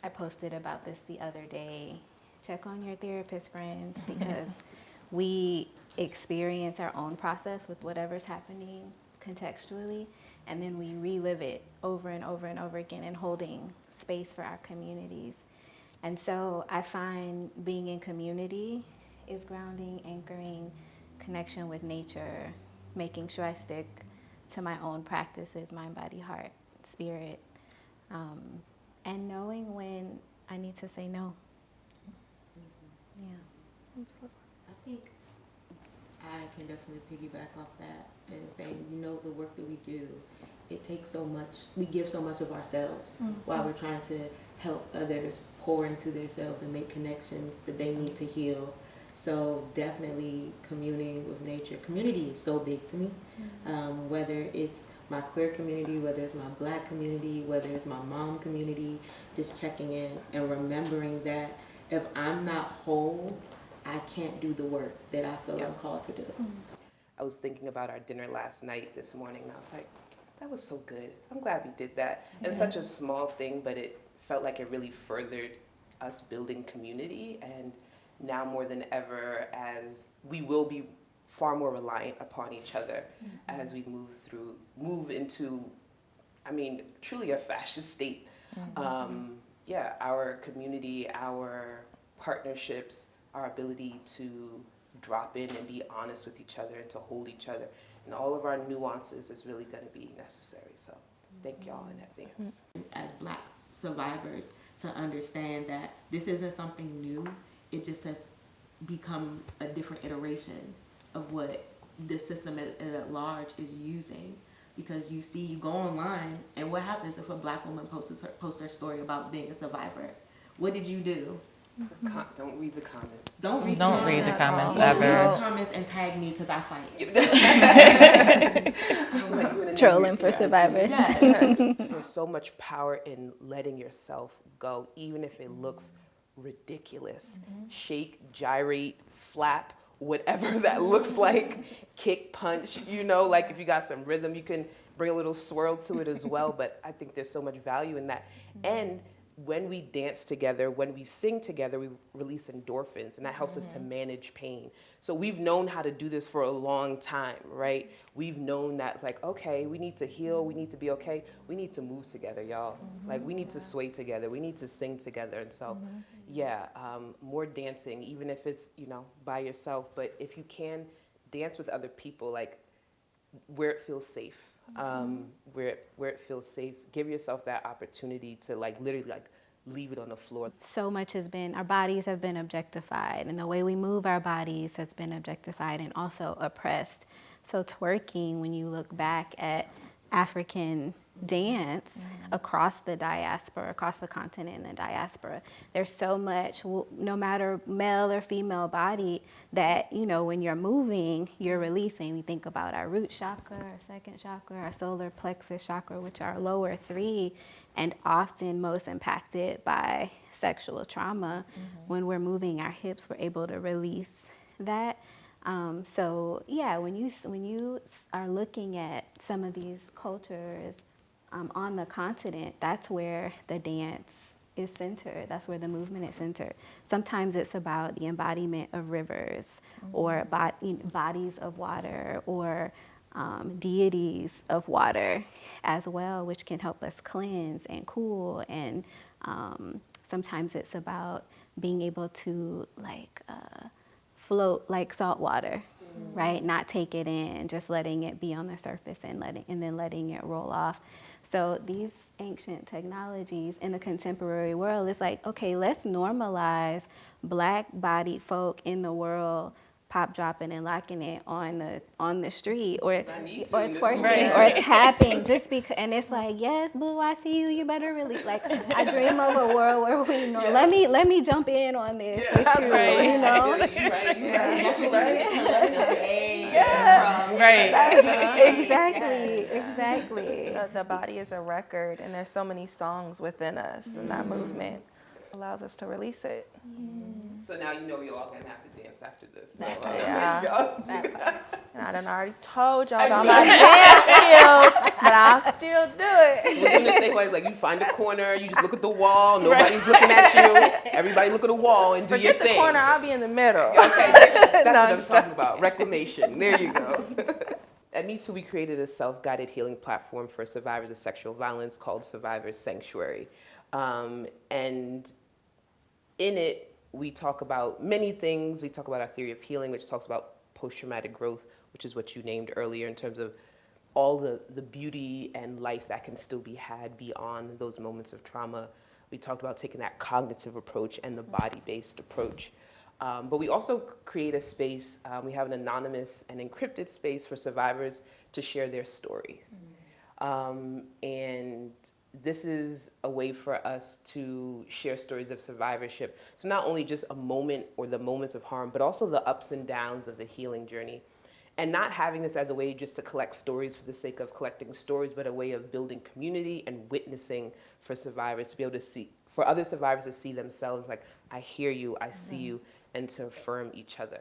I posted about this the other day. Check on your therapist friends, because we experience our own process with whatever's happening contextually, and then we relive it over and over and over again, and holding space for our communities. And so I find being in community is grounding, anchoring, connection with nature, making sure I stick to my own practices, mind, body, heart, spirit, and knowing when I need to say no. Yeah. I think I can definitely piggyback off that and say, the work that we do, it takes so much, we give so much of ourselves while we're trying to help others pour into themselves and make connections that they need to heal. So definitely communing with nature. Community is so big to me, whether it's my queer community, whether it's my Black community, whether it's my mom community, just checking in and remembering that if I'm not whole, I can't do the work that I feel I'm called to do. I was thinking about our dinner last night this morning, and I was like, that was so good. I'm glad we did that. And it's such a small thing, but it felt like it really furthered us building community. And now more than ever, as we will be far more reliant upon each other as we move into, truly a fascist state. Our community, our partnerships, our ability to drop in and be honest with each other and to hold each other, and all of our nuances is really going to be necessary. So thank y'all in advance. As Black survivors, to understand that this isn't something new, it just has become a different iteration of what the system at large is using. Because you go online, and what happens if a Black woman posts her story about being a survivor? What did you do? Don't read the comments. Don't read the comments Read ever. the comments and tag me, because I fight. Trolling for survivors. There's so much power in letting yourself go, even if it looks ridiculous. Shake, gyrate, flap, whatever that looks like. Kick, punch, like if you got some rhythm, you can bring a little swirl to it as well. But I think there's so much value in that. And when we dance together, when we sing together, we release endorphins, and that helps us to manage pain. So we've known how to do this for a long time, right? We've known that it's like, okay, we need to heal, we need to be okay, we need to move together, y'all. Like, we need to sway together, we need to sing together. And so, more dancing, even if it's, by yourself, but if you can dance with other people, like where it feels safe. Where it feels safe, give yourself that opportunity to literally leave it on the floor. So much has been, our bodies have been objectified, and the way we move our bodies has been objectified and also oppressed. So twerking, when you look back at African dance across the diaspora, across the continent and the diaspora, there's so much, no matter male or female body, that, when you're moving, you're releasing. We think about our root chakra, our second chakra, our solar plexus chakra, which are lower three, and often most impacted by sexual trauma. When we're moving our hips, we're able to release that. When you are looking at some of these cultures on the continent, that's where the dance is centered. That's where the movement is centered. Sometimes it's about the embodiment of rivers or bodies of water or deities of water as well, which can help us cleanse and cool. And sometimes it's about being able to float like salt water, right? Not take it in, just letting it be on the surface and then letting it roll off. So these ancient technologies in the contemporary world, it's like, okay, let's normalize Black-bodied folk in the world pop dropping and locking it on the street or twerking or tapping just because, and it's like, yes, boo, I see you. You better really I dream of a world where we know. Let me jump in on this with you. Right. Exactly. The body is a record, and there's so many songs within us in that movement. allows us to release it. So now you know you're all gonna have to dance after this. So, Yeah. there you go. And I done already told y'all about my dance skills, but I'll still do it. We're gonna say like you find a corner, you just look at the wall, nobody's looking at you. Everybody look at the wall and do Forget your the thing. corner, I'll be in the middle. Okay, that's No, what I'm just talking about. Reclamation. There you go. At Me Too, we created a self-guided healing platform for survivors of sexual violence called Survivors Sanctuary. And in it, we talk about many things. We talk about our theory of healing, which talks about post-traumatic growth, which is what you named earlier in terms of all the beauty and life that can still be had beyond those moments of trauma. We talked about taking that cognitive approach and the body-based approach. But we also create a space, we have an anonymous and encrypted space for survivors to share their stories. And this is a way for us to share stories of survivorship. So not only just a moment or the moments of harm, but also the ups and downs of the healing journey. And not having this as a way just to collect stories for the sake of collecting stories, but a way of building community and witnessing for survivors to be able to see, for other survivors to see themselves like, I hear you, I see you, and to affirm each other.